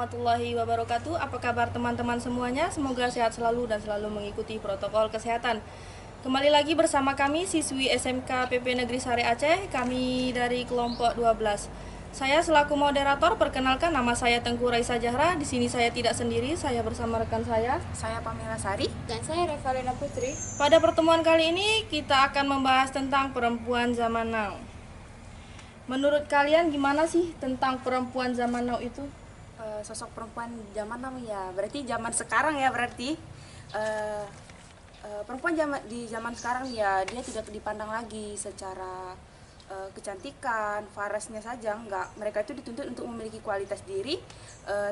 warahmatullahi wabarakatuh. Apa kabar teman-teman semuanya? Semoga sehat selalu dan selalu mengikuti protokol kesehatan. Kembali lagi bersama kami siswi SMK PP Negeri Sari Aceh, kami dari kelompok 12. Saya selaku moderator, perkenalkan nama saya Tengku Raisa Jahra. Di sini saya tidak sendiri, saya bersama rekan saya. Saya Pamela Sari. Dan saya Revalina Putri. Pada pertemuan kali ini kita akan membahas tentang perempuan zaman now. Menurut kalian gimana sih tentang perempuan zaman now itu? Sosok perempuan zaman now ya, berarti zaman sekarang ya berarti. Perempuan di zaman sekarang ya, dia tidak dipandang lagi secara kecantikan, farasnya saja, enggak. Mereka itu dituntut untuk memiliki kualitas diri,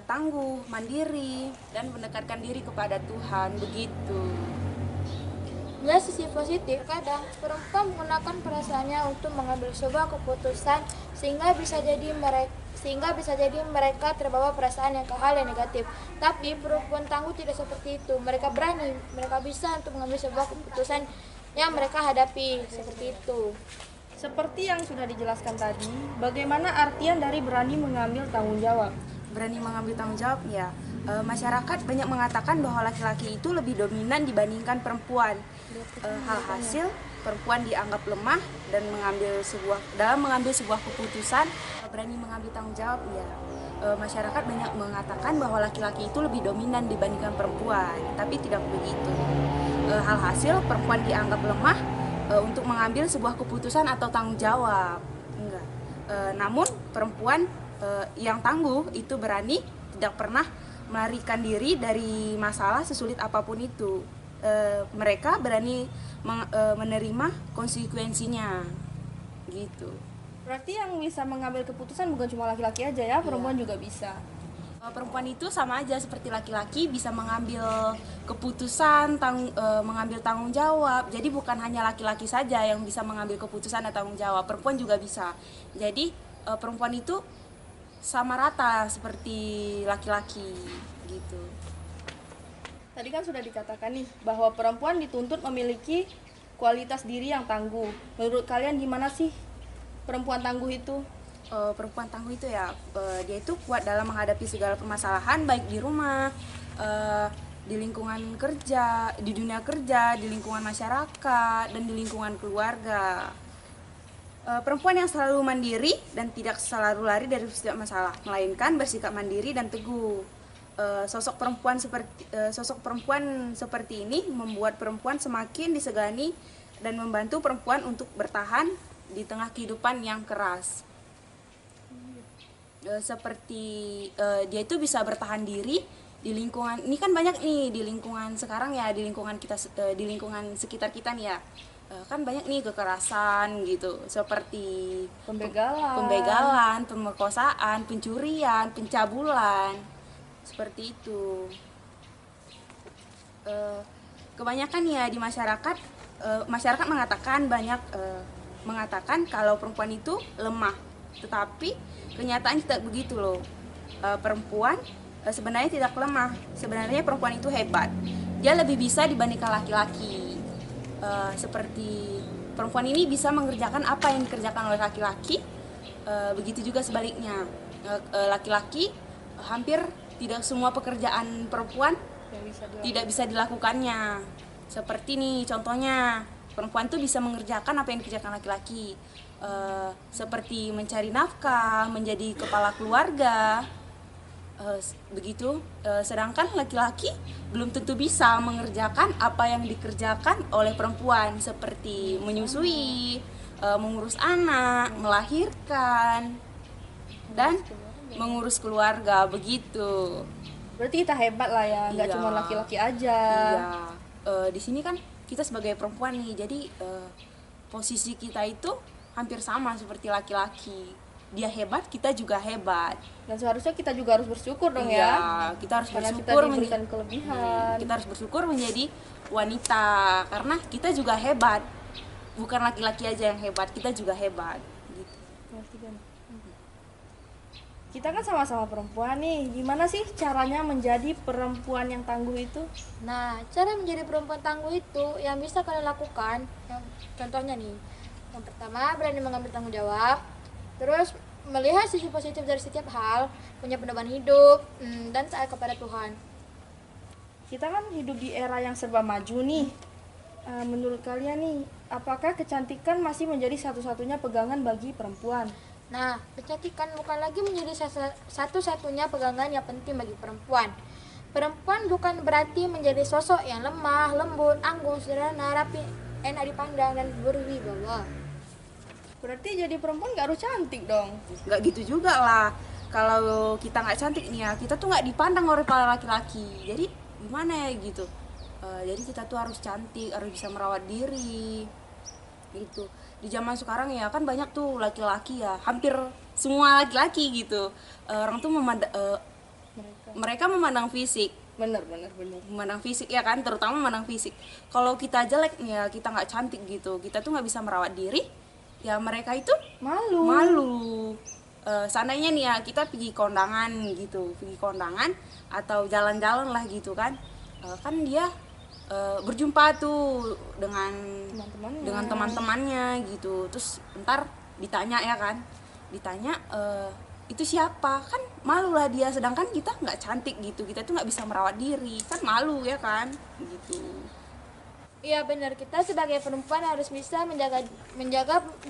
tangguh, mandiri, dan mendekatkan diri kepada Tuhan, begitu. Ya, sisi positif, kadang perempuan menggunakan perasaannya untuk mengambil sebuah keputusan sehingga bisa jadi mereka terbawa perasaan yang ke hal yang negatif. Tapi perempuan tangguh tidak seperti itu. Mereka berani, mereka bisa untuk mengambil sebuah keputusan yang mereka hadapi, seperti itu. Seperti yang sudah dijelaskan tadi, bagaimana artian dari berani mengambil tanggung jawab? Berani mengambil tanggung jawab ya, masyarakat banyak mengatakan bahwa laki-laki itu lebih dominan dibandingkan perempuan. Hasil perempuan dianggap lemah dan dalam mengambil sebuah keputusan. Berani mengambil tanggung jawab ya, masyarakat banyak mengatakan bahwa laki-laki itu lebih dominan dibandingkan perempuan, tapi tidak begitu. Hasil perempuan dianggap lemah untuk mengambil sebuah keputusan atau tanggung jawab. Enggak. Namun perempuan yang tangguh itu berani, tidak pernah melarikan diri dari masalah sesulit apapun itu. Mereka berani menerima konsekuensinya, gitu. Berarti yang bisa mengambil keputusan bukan cuma laki-laki aja ya, perempuan juga bisa. Perempuan itu sama aja seperti laki-laki, bisa mengambil keputusan, mengambil tanggung jawab. Jadi bukan hanya laki-laki saja yang bisa mengambil keputusan dan tanggung jawab, perempuan juga bisa. Jadi perempuan itu sama rata seperti laki-laki, gitu. Tadi kan sudah dikatakan nih bahwa perempuan dituntut memiliki kualitas diri yang tangguh. Menurut kalian gimana sih perempuan tangguh itu? Perempuan tangguh itu ya, dia itu kuat dalam menghadapi segala permasalahan, baik di rumah, di lingkungan kerja, di dunia kerja, di lingkungan masyarakat, dan di lingkungan keluarga. Perempuan yang selalu mandiri dan tidak selalu lari dari setiap masalah, melainkan bersikap mandiri dan teguh. Sosok perempuan seperti ini membuat perempuan semakin disegani dan membantu perempuan untuk bertahan di tengah kehidupan yang keras. Dia itu bisa bertahan diri di lingkungan ini, kan banyak nih di lingkungan sekarang ya, di lingkungan kita, di lingkungan sekitar kita nih ya, kan banyak nih kekerasan gitu, seperti pembegalan, pemerkosaan, pencurian, pencabulan, seperti itu. Kebanyakan ya di masyarakat, masyarakat mengatakan kalau perempuan itu lemah, tetapi kenyataan tidak begitu loh. Perempuan sebenarnya tidak lemah, sebenarnya perempuan itu hebat, dia lebih bisa dibandingkan laki-laki. Seperti perempuan ini bisa mengerjakan apa yang dikerjakan oleh laki-laki, begitu juga sebaliknya. Laki-laki hampir tidak semua pekerjaan perempuan tidak bisa dilakukannya. Seperti nih contohnya, perempuan tuh bisa mengerjakan apa yang dikerjakan laki-laki, seperti mencari nafkah, menjadi kepala keluarga, begitu. Sedangkan laki-laki belum tentu bisa mengerjakan apa yang dikerjakan oleh perempuan, seperti menyusui, mengurus anak, melahirkan, dan mengurus keluarga, begitu. Berarti kita hebat lah ya, nggak cuma laki-laki aja. Iya. Di sini kan kita sebagai perempuan nih, jadi posisi kita itu hampir sama seperti laki-laki. Dia hebat, kita juga hebat. Dan seharusnya kita juga harus bersyukur dong ya. Kita harus karena bersyukur kita diberikan kelebihan. Kita harus bersyukur menjadi wanita, karena kita juga hebat. Bukan laki-laki aja yang hebat, kita juga hebat. Gitu. Kita kan sama-sama perempuan nih, gimana sih caranya menjadi perempuan yang tangguh itu? Nah, cara menjadi perempuan tangguh itu yang bisa kalian lakukan, contohnya nih, yang pertama berani mengambil tanggung jawab, terus melihat sisi positif dari setiap hal, punya pedoman hidup, dan taat kepada Tuhan. Kita kan hidup di era yang serba maju nih. Menurut kalian nih, apakah kecantikan masih menjadi satu-satunya pegangan bagi perempuan? Nah, kecantikan bukan lagi menjadi satu-satunya pegangan yang penting bagi perempuan. Perempuan bukan berarti menjadi sosok yang lemah, lembut, anggun, sederhana, rapi, enak dipandang, dan berwibawa. Berarti jadi perempuan gak harus cantik dong. Nggak gitu juga lah. Kalau kita nggak cantik nih ya, kita tuh nggak dipandang oleh para laki-laki. Jadi gimana ya gitu. Jadi kita tuh harus cantik, harus bisa merawat diri. Gitu. Di zaman sekarang ya kan banyak tuh laki-laki ya, hampir semua laki-laki gitu. Orang tuh mereka memandang fisik. Bener. Memandang fisik ya kan, terutama memandang fisik. Kalau kita jelek nih ya, kita nggak cantik gitu, kita tuh nggak bisa merawat diri, ya mereka itu malu. Seandainya nih ya kita pergi kondangan gitu, atau jalan-jalan lah gitu kan, kan dia berjumpa tuh dengan teman-temannya gitu, terus ntar ditanya ya kan, itu siapa, kan malu lah dia, sedangkan kita nggak cantik gitu, kita tuh nggak bisa merawat diri, kan malu ya kan gitu. Iya benar, kita sebagai perempuan harus bisa menjaga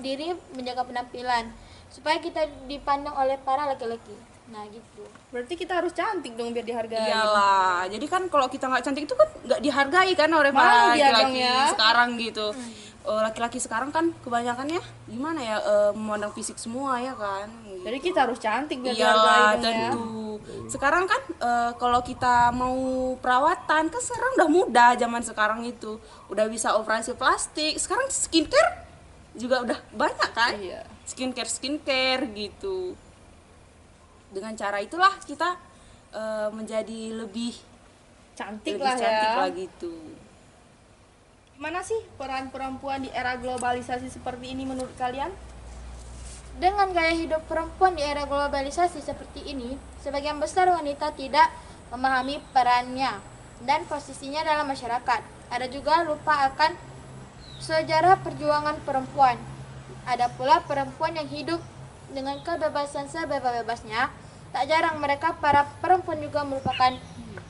diri, menjaga penampilan supaya kita dipandang oleh para laki-laki. Nah gitu. Berarti kita harus cantik dong biar dihargai. Iyalah, jadi kan kalau kita nggak cantik itu kan nggak dihargai kan oleh Malu para dia laki-laki dong ya. sekarang gitu. Laki-laki sekarang kan kebanyakan ya gimana ya, memandang fisik semua ya kan. Gitu. Jadi kita harus cantik biar dihargai Iya dong tentu. Sekarang kan kalau kita mau perawatan kan sekarang udah mudah, zaman sekarang itu udah bisa operasi plastik. Sekarang skincare juga udah banyak kan. Iya. Skincare gitu. Dengan cara itulah kita menjadi lebih Cantik cantik ya. lah gitu. Gimana sih peran perempuan di era globalisasi seperti ini menurut kalian? Dengan gaya hidup perempuan di era globalisasi seperti ini, sebagian besar wanita tidak memahami perannya dan posisinya dalam masyarakat. Ada juga lupa akan sejarah perjuangan perempuan. Ada pula perempuan yang hidup dengan kebebasan sebebas-bebasnya. Tak jarang mereka para perempuan juga merupakan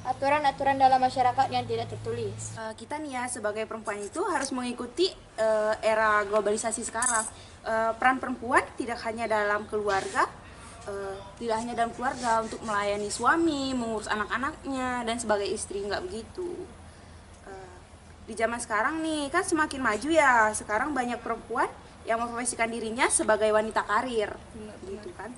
aturan-aturan dalam masyarakat yang tidak tertulis. Kita nih ya sebagai perempuan itu harus mengikuti era globalisasi sekarang. Peran perempuan tidak hanya dalam keluarga, untuk melayani suami, mengurus anak-anaknya dan sebagai istri, nggak begitu. Di zaman sekarang nih kan semakin maju ya. Sekarang banyak perempuan yang memprofesikan dirinya sebagai wanita karir, gitu kan.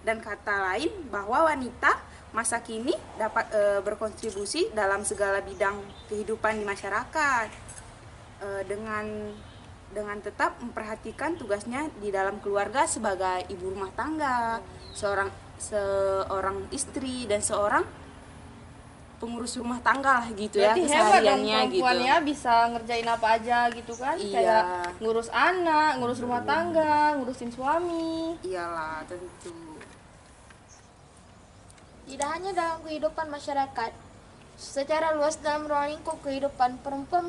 Dan kata lain bahwa wanita masa kini dapat berkontribusi dalam segala bidang kehidupan di masyarakat, dengan tetap memperhatikan tugasnya di dalam keluarga sebagai ibu rumah tangga, seorang istri dan seorang pengurus rumah tangga lah gitu. Berarti ya hebat dong kesehariannya perempuan gitu. ya, bisa ngerjain apa aja gitu kan. Iya. Kayak ngurus anak, ngurus rumah tangga, ngurusin suami. Iyalah tentu. Tidak hanya dalam kehidupan masyarakat, secara luas dalam ruang lingkup kehidupan, perempuan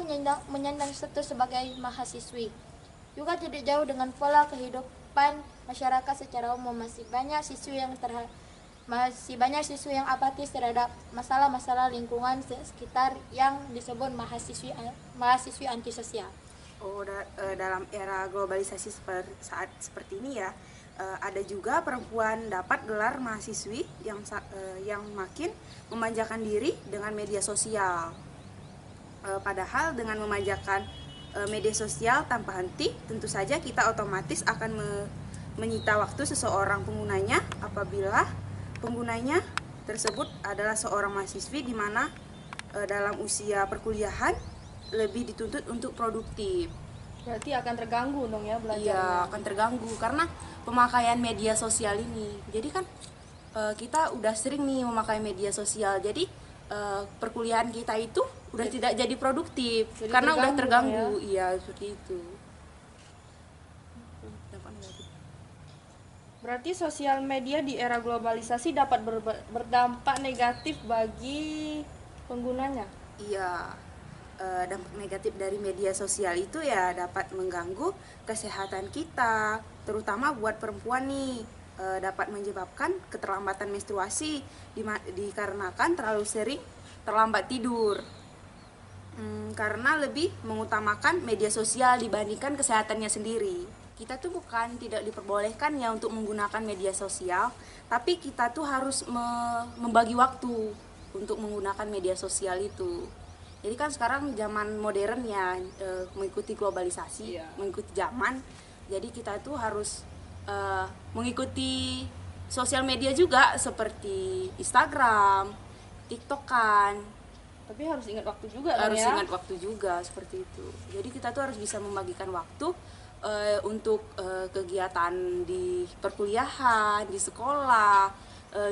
menyandang status sebagai mahasiswi. Juga tidak jauh dengan pola kehidupan masyarakat secara umum, masih banyak siswi yang apatis terhadap masalah-masalah lingkungan sekitar yang disebut mahasiswi antisosial. Dalam era globalisasi saat seperti ini ya, ada juga perempuan dapat gelar mahasiswi yang makin memanjakan diri dengan media sosial. Padahal dengan memanjakan media sosial tanpa henti, tentu saja kita otomatis akan menyita waktu seseorang penggunanya apabila penggunanya tersebut adalah seorang mahasiswi, di mana dalam usia perkuliahan lebih dituntut untuk produktif. Berarti akan terganggu dong ya belajarnya. Iya, akan terganggu karena pemakaian media sosial ini. Jadi kan kita udah sering nih memakai media sosial. Jadi perkuliahan kita itu udah tidak jadi produktif karena udah terganggu. Ya? Iya, seperti itu. Berarti sosial media di era globalisasi dapat berdampak negatif bagi penggunanya. Iya. Dampak negatif dari media sosial itu ya dapat mengganggu kesehatan kita, terutama buat perempuan nih, dapat menyebabkan keterlambatan menstruasi dikarenakan terlalu sering terlambat tidur. Karena lebih mengutamakan media sosial dibandingkan kesehatannya sendiri. Kita tuh bukan tidak diperbolehkan ya untuk menggunakan media sosial, tapi kita tuh harus membagi waktu untuk menggunakan media sosial itu. Jadi kan sekarang zaman modern ya, mengikuti globalisasi, mengikuti zaman. Jadi kita tuh harus mengikuti sosial media juga seperti Instagram, TikTokan. Tapi harus ingat waktu juga Harus ya. ingat waktu juga seperti itu. Jadi kita tuh harus bisa membagikan waktu untuk kegiatan di perkuliahan, di sekolah,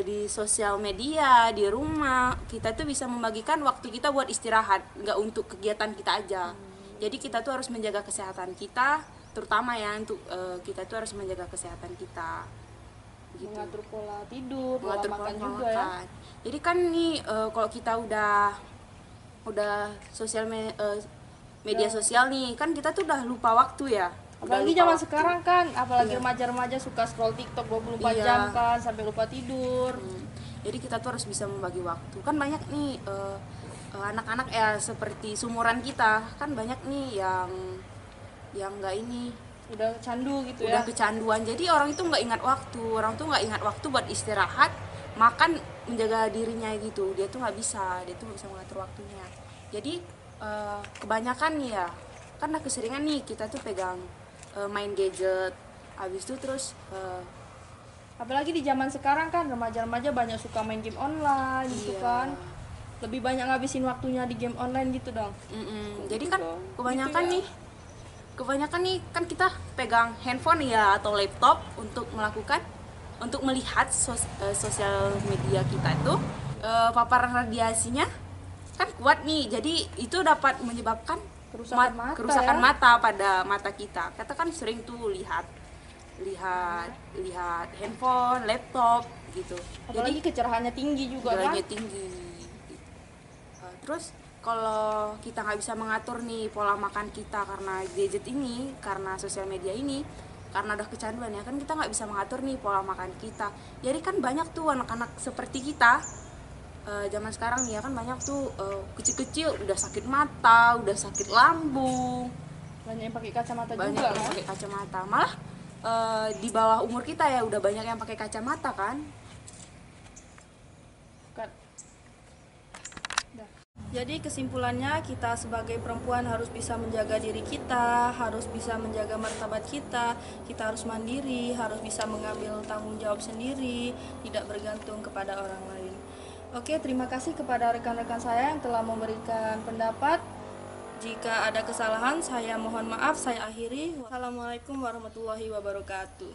di sosial media, di rumah. Kita tuh bisa membagikan waktu kita buat istirahat, nggak untuk kegiatan kita aja. Jadi kita tuh harus menjaga kesehatan kita, terutama ya untuk kita tuh harus menjaga kesehatan kita. Gitu. Mengatur pola tidur, pola Mengatur makan pola juga ya. makan. Jadi kan nih kalau kita udah media sosial nih, kan kita tuh udah lupa waktu ya. Apalagi Udah lupa zaman waktu. sekarang kan, apalagi Iya. remaja-remaja suka scroll TikTok 24 Iya. jam kan sampai lupa tidur. Jadi kita tuh harus bisa membagi waktu. Kan banyak nih anak-anak ya seperti sumuran kita, kan banyak nih yang nggak ini, Udah candu gitu udah ya. kecanduan. Jadi orang itu nggak ingat waktu, orang tuh nggak ingat waktu buat istirahat, makan, menjaga dirinya gitu. Dia tuh nggak bisa mengatur waktunya. Jadi kebanyakan nih ya, karena keseringan nih kita tuh pegang main gadget, habis itu terus Apalagi di zaman sekarang kan remaja-remaja banyak suka main game online gitu Iya. kan. Lebih banyak ngabisin waktunya di game online gitu dong. jadi kan dong. kebanyakan Gitu ya. nih kan kita pegang handphone ya atau laptop untuk melihat sosial media kita itu, paparan radiasinya kan kuat nih, jadi itu dapat menyebabkan kerusakan ya. mata pada mata kita. Kita kan sering tuh lihat handphone, laptop gitu. Apalagi kecerahannya tinggi juga kan. Nilainya tinggi. Terus kalau kita nggak bisa mengatur nih pola makan kita karena gadget ini, karena sosial media ini, karena udah kecanduan ya, kan kita nggak bisa mengatur nih pola makan kita. Jadi kan banyak tuh anak-anak seperti kita zaman sekarang ya, kan banyak tuh kecil-kecil udah sakit mata, udah sakit lambung, Banyak yang pakai kacamata banyak juga yang kan. pakai kacamata. Malah di bawah umur kita ya udah banyak yang pakai kacamata kan. Jadi kesimpulannya, kita sebagai perempuan harus bisa menjaga diri kita, harus bisa menjaga martabat kita harus mandiri, harus bisa mengambil tanggung jawab sendiri, tidak bergantung kepada orang lain. Oke, terima kasih kepada rekan-rekan saya yang telah memberikan pendapat. Jika ada kesalahan, saya mohon maaf, saya akhiri. Wassalamualaikum warahmatullahi wabarakatuh.